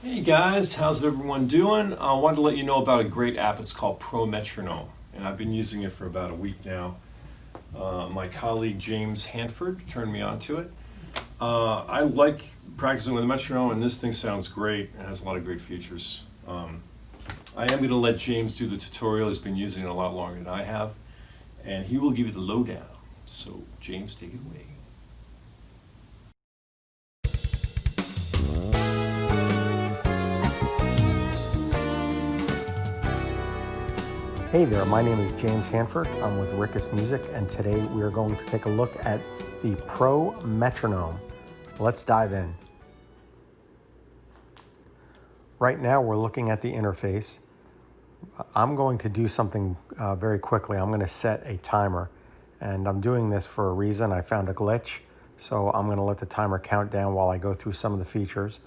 Hey guys, how's everyone doing? I wanted to let you know about a great app. It's called Metronome, and I've been using it for about a week now. My colleague James Hanford turned me on to it. I like practicing with the metronome, and this thing sounds great and has a lot of great features. I am going to let James do the tutorial. He's been using it a lot longer than I have, and he will give you the lowdown. So James, take it away. Hey there, my name is James Hanford. I'm with Rickusmusic, and today we are going to take a look at the Metronome. Let's dive in. Right now we're looking at the interface. I'm going to do something very quickly. I'm going to set a timer, and I'm doing this for a reason. I found a glitch, so I'm going to let the timer count down while I go through some of the features.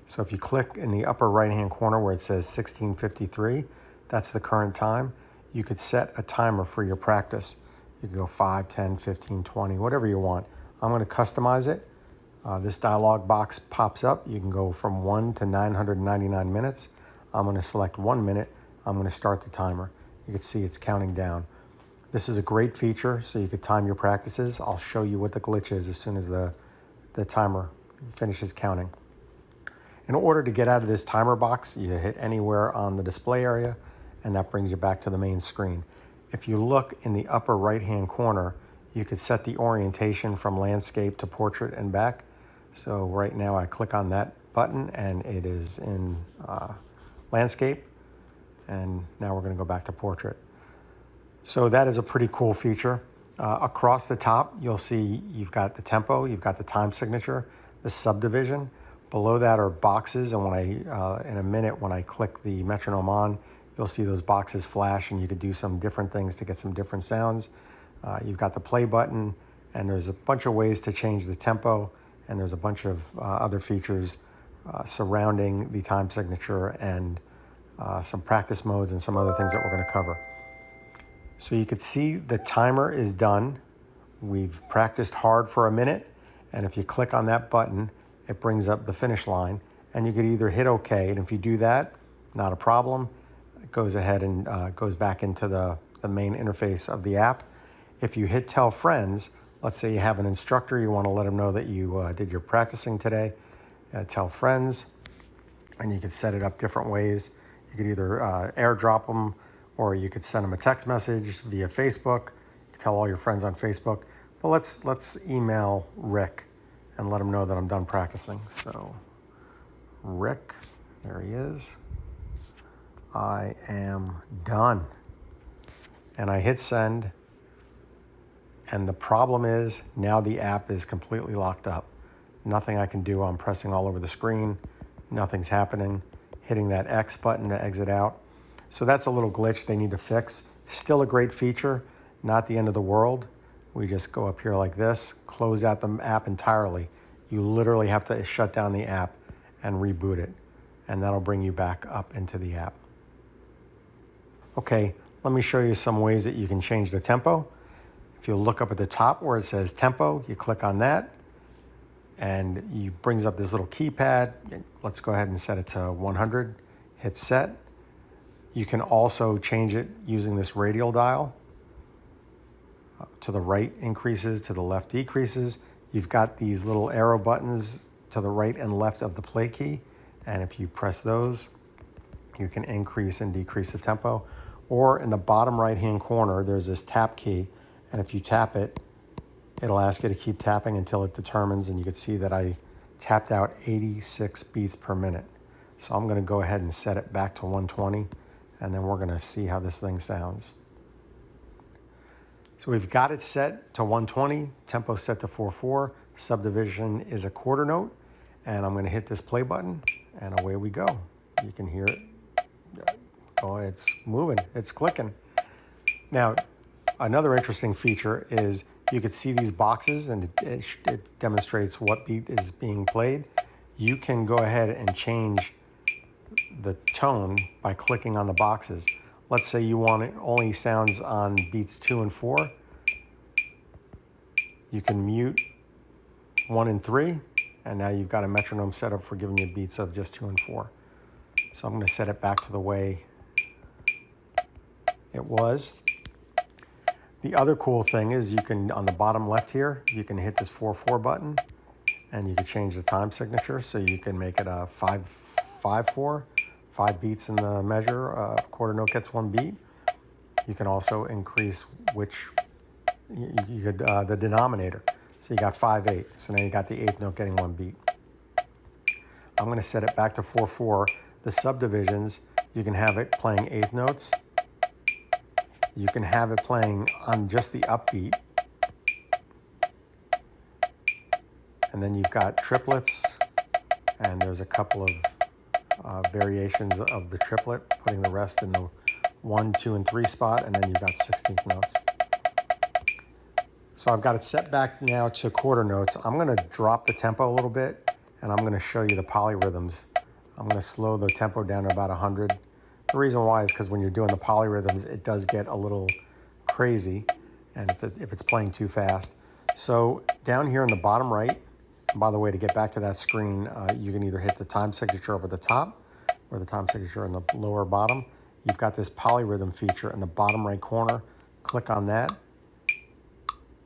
So if you click in the upper right hand corner where it says 16:53, that's the current time. You could set a timer for your practice. You can go 5, 10, 15, 20, whatever you want. I'm going to customize it. This dialog box pops up. You can go from 1 to 999 minutes. I'm going to select 1 minute. I'm going to start the timer. You can see it's counting down. This is a great feature, so you could time your practices. I'll show you what the glitch is as soon as the timer finishes counting. In order to get out of this timer box, you hit anywhere on the display area, and that brings you back to the main screen. If you look in the upper right-hand corner, you could set the orientation from landscape to portrait and back. So right now I click on that button and it is in landscape. And now we're going to go back to portrait. So that is a pretty cool feature. Across the top, you'll see you've got the tempo, you've got the time signature, the subdivision. Below that are boxes, and in a minute when I click the metronome on, you'll see those boxes flash, and you could do some different things to get some different sounds. You've got the play button, and there's a bunch of ways to change the tempo, and there's a bunch of other features surrounding the time signature and some practice modes and some other things that we're going to cover. So you could see the timer is done. We've practiced hard for a minute, and if you click on that button, it brings up the finish line, and you could either hit OK, and if you do that, not a problem. It goes ahead and goes back into the main interface of the app. If you hit Tell Friends, let's say you have an instructor, you want to let them know that you did your practicing today, Tell Friends, and you could set it up different ways. You could either airdrop them, or you could send them a text message via Facebook. You could tell all your friends on Facebook. But let's email Rick and let him know that I'm done practicing. So Rick, there he is. I am done. And I hit send. And the problem is now the app is completely locked up. Nothing I can do. I'm pressing all over the screen. Nothing's happening. Hitting that X button to exit out. So that's a little glitch they need to fix. Still a great feature, not the end of the world. We just go up here like this, close out the app entirely. You literally have to shut down the app and reboot it, and that'll bring you back up into the app. Okay, let me show you some ways that you can change the tempo. If you look up at the top where it says tempo, you click on that, and it brings up this little keypad. Let's go ahead and set it to 100, hit set. You can also change it using this radial dial. To the right increases, to the left decreases. You've got these little arrow buttons to the right and left of the play key, and if you press those, you can increase and decrease the tempo. Or in the bottom right hand corner, there's this tap key, and if you tap it, it'll ask you to keep tapping until it determines, and you can see that I tapped out 86 beats per minute. So I'm going to go ahead and set it back to 120, and then we're going to see how this thing sounds. So we've got it set to 120, tempo set to 4/4, subdivision is a quarter note, and I'm going to hit this play button, and away we go. You can hear it. Oh, it's moving, it's clicking. Now, another interesting feature is you could see these boxes, and it demonstrates what beat is being played. You can go ahead and change the tone by clicking on the boxes. Let's say you want it only sounds on beats 2 and 4. You can mute 1 and 3, and now you've got a metronome set up for giving you beats of just 2 and 4. So I'm going to set it back to the way it was. The other cool thing is you can, on the bottom left here, you can hit this 4/4 button and you can change the time signature. So you can make it a 5/5/4, 5 beats in the measure, quarter note gets 1 beat. You can also increase which, you could, the denominator. So you got 5/8, so now you got the 8th note getting 1 beat. I'm going to set it back to 4/4. The subdivisions, you can have it playing 8th notes. You can have it playing on just the upbeat. And then you've got triplets, and there's a couple of variations of the triplet, putting the rest in the 1, 2, and 3 spot, and then you've got 16th notes. So I've got it set back now to quarter notes. I'm going to drop the tempo a little bit, and I'm going to show you the polyrhythms. I'm going to slow the tempo down to about 100. The reason why is because when you're doing the polyrhythms, it does get a little crazy, and if it's playing too fast. So down here in the bottom right, by the way, to get back to that screen, you can either hit the time signature up at the top or the time signature in the lower bottom. You've got this polyrhythm feature in the bottom right corner. Click on that,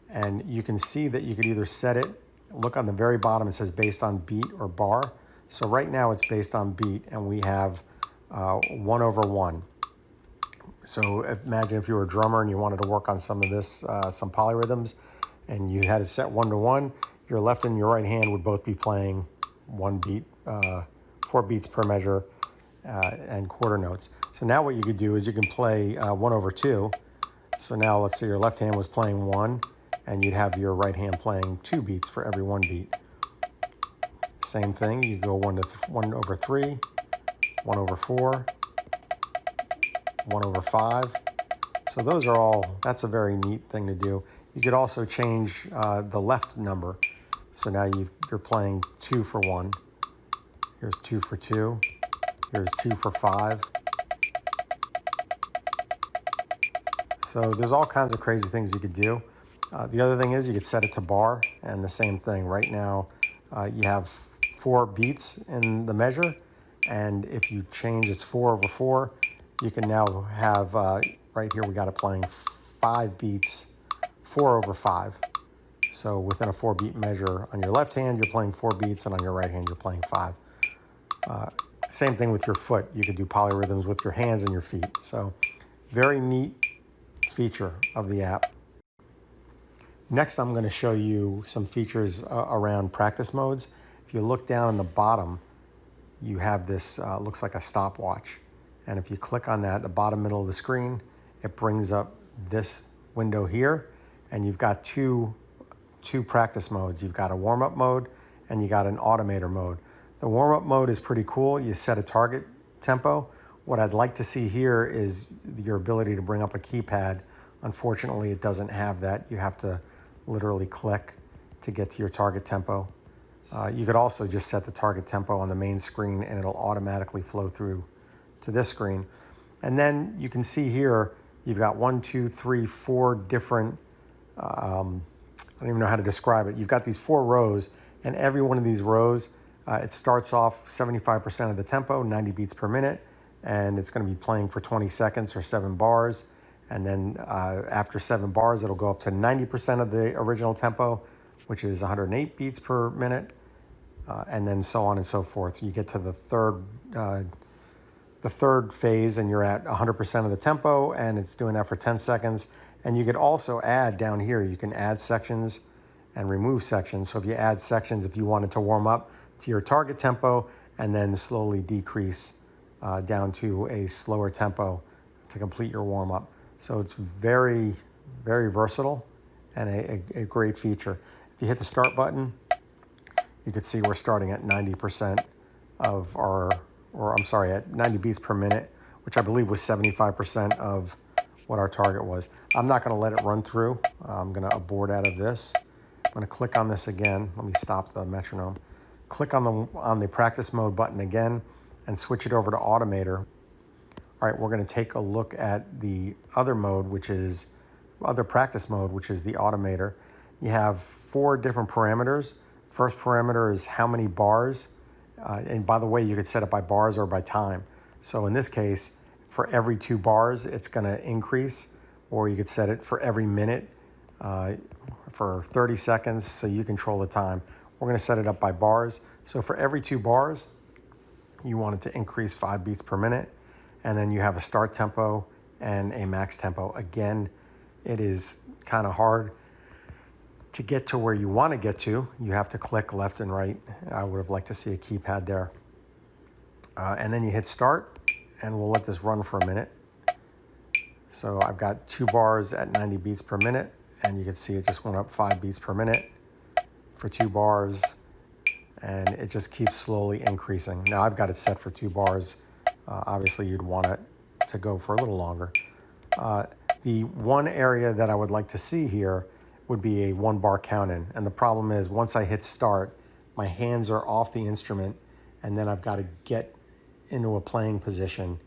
and you can see that you could either set it, look on the very bottom, it says based on beat or bar. So right now it's based on beat, and we have 1/1. So imagine if you were a drummer and you wanted to work on some of this, some polyrhythms, and you had it set 1/1, your left and your right hand would both be playing 1 beat, 4 beats per measure, and quarter notes. So now what you could do is you can play 1/2. So now let's say your left hand was playing 1, and you'd have your right hand playing 2 beats for every 1 beat. Same thing, you go 1/3, 1/4, 1/5. So those are all, that's a very neat thing to do. You could also change the left number. So now you're playing 2 for 1. Here's 2 for 2. Here's 2 for 5. So there's all kinds of crazy things you could do. The other thing is you could set it to bar, and the same thing. Right now you have 4 beats in the measure, and if you change it's 4/4, you can now have, right here we got it playing 5 beats, 4/5. So within a 4 beat measure, on your left hand you're playing 4 beats, and on your right hand you're playing 5. Same thing with your foot. You could do polyrhythms with your hands and your feet. So very neat feature of the app. Next, I'm going to show you some features around practice modes. If you look down on the bottom, you have this, looks like a stopwatch. And if you click on that, the bottom middle of the screen, it brings up this window here, and you've got two practice modes. You've got a warm-up mode, and you got an automator mode. The warm-up mode is pretty cool. You set a target tempo. What I'd like to see here is your ability to bring up a keypad. Unfortunately, it doesn't have that. You have to literally click to get to your target tempo. You could also just set the target tempo on the main screen, and it'll automatically flow through to this screen. And then you can see here, you've got 1, 2, 3, 4 different, I don't even know how to describe it. You've got these 4 rows, and every one of these rows, it starts off 75% of the tempo, 90 beats per minute, and it's going to be playing for 20 seconds or 7 bars. And then after 7 bars, it'll go up to 90% of the original tempo, which is 108 beats per minute, and then so on and so forth. You get to the third phase, and you're at 100% of the tempo, and it's doing that for 10 seconds. And you could also add down here, you can add sections and remove sections. So if you add sections, if you wanted to warm up to your target tempo and then slowly decrease down to a slower tempo to complete your warm up. So it's very, very versatile and a great feature. If you hit the start button, you can see we're starting at 90% of our, or I'm sorry, at 90 beats per minute, which I believe was 75% of what our target was. I'm not going to let it run through. I'm going to abort out of this. I'm going to click on this again. Let me stop the metronome. Click on the practice mode button again and switch it over to automator. All right, we're going to take a look at the other mode, which is other practice mode, which is the automator. You have 4 different parameters. First parameter is how many bars. And by the way, you could set it by bars or by time. So in this case, for every 2 bars, it's going to increase, or you could set it for every minute for 30 seconds, so you control the time. We're going to set it up by bars. So for every 2 bars, you want it to increase 5 beats per minute, and then you have a start tempo and a max tempo. Again, it is kind of hard to get to where you want to get to. You have to click left and right. I would have liked to see a keypad there. And then you hit start, and we'll let this run for a minute. So I've got 2 bars at 90 beats per minute, and you can see it just went up 5 beats per minute for 2 bars, and it just keeps slowly increasing. Now I've got it set for 2 bars. Obviously you'd want it to go for a little longer. The one area that I would like to see here would be a 1 bar count in. And the problem is once I hit start, my hands are off the instrument, and then I've got to get into a playing position.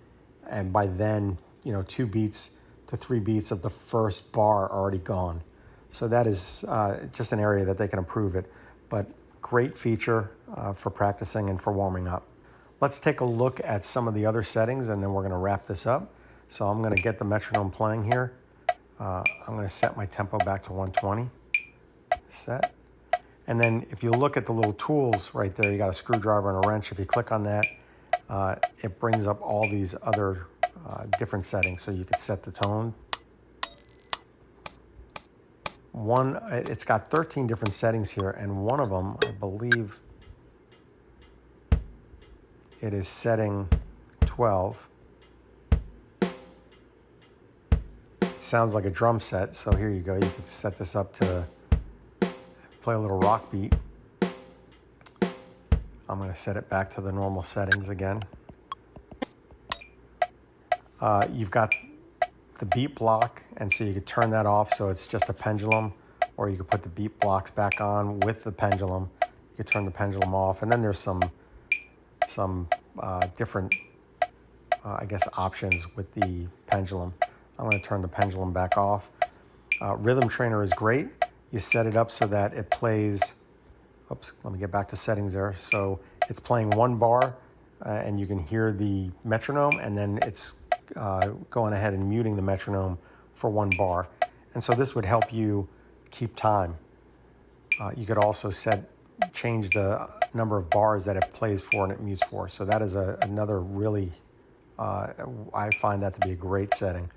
And by then, 2 beats to 3 beats of the first bar are already gone. So that is just an area that they can improve it. But great feature for practicing and for warming up. Let's take a look at some of the other settings, and then we're going to wrap this up. So I'm going to get the metronome playing here. I'm going to set my tempo back to 120. Set. And then if you look at the little tools right there, you got a screwdriver and a wrench. If you click on that, it brings up all these other different settings. So you could set the tone. It's got 13 different settings here, and one of them, I believe, it is setting 12. It sounds like a drum set, so here you go. You could set this up to play a little rock beat. I'm going to set it back to the normal settings again. You've got the beat block, and so you could turn that off so it's just a pendulum, or you could put the beat blocks back on with the pendulum. You could turn the pendulum off, and then there's some different, I guess, options with the pendulum. I'm going to turn the pendulum back off. Rhythm Trainer is great. You set it up so that it plays, oops, let me get back to settings there. So it's playing 1 bar, and you can hear the metronome, and then it's going ahead and muting the metronome for 1 bar. And so this would help you keep time. You could also change the number of bars that it plays for and it mutes for. So that is another really, I find that to be a great setting.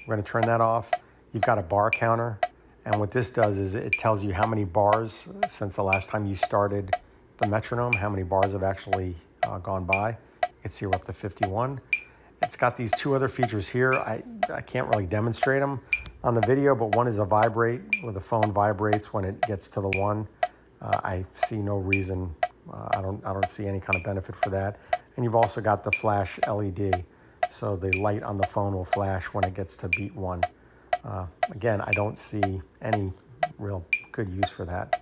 We're going to turn that off. You've got a bar counter, and what this does is it tells you how many bars since the last time you started the metronome, how many bars have actually gone by. You can see we're up to 51. It's got these 2 other features here. I can't really demonstrate them on the video, but one is a vibrate, where the phone vibrates when it gets to the 1. I see no reason, I don't see any kind of benefit for that. And you've also got the flash LED, so the light on the phone will flash when it gets to beat 1. Again, I don't see any real good use for that.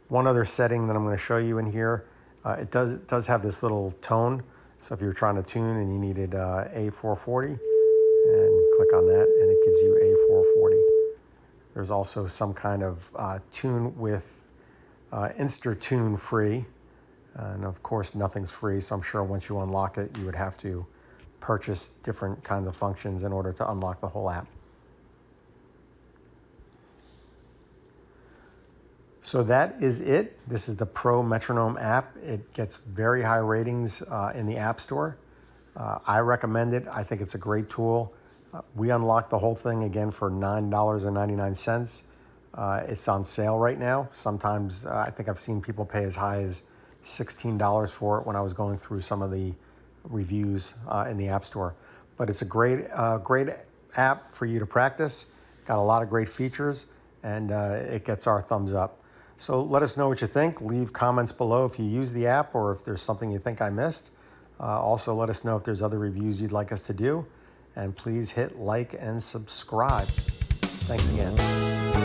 One other setting that I'm going to show you in here, it does have this little tone. So if you're trying to tune and you needed A440, and click on that, and it gives you A440. There's also some kind of tune with Insta-Tune free. And of course, nothing's free, so I'm sure once you unlock it, you would have to purchase different kinds of functions in order to unlock the whole app. So that is it. This is the Pro Metronome app. It gets very high ratings in the App Store. I recommend it. I think it's a great tool. We unlocked the whole thing again for $9.99. It's on sale right now. Sometimes I think I've seen people pay as high as $16 for it when I was going through some of the reviews in the App Store. But it's a great app for you to practice. Got a lot of great features, and it gets our thumbs up. So let us know what you think. Leave comments below if you use the app or if there's something you think I missed. Also, let us know if there's other reviews you'd like us to do. And please hit like and subscribe. Thanks again.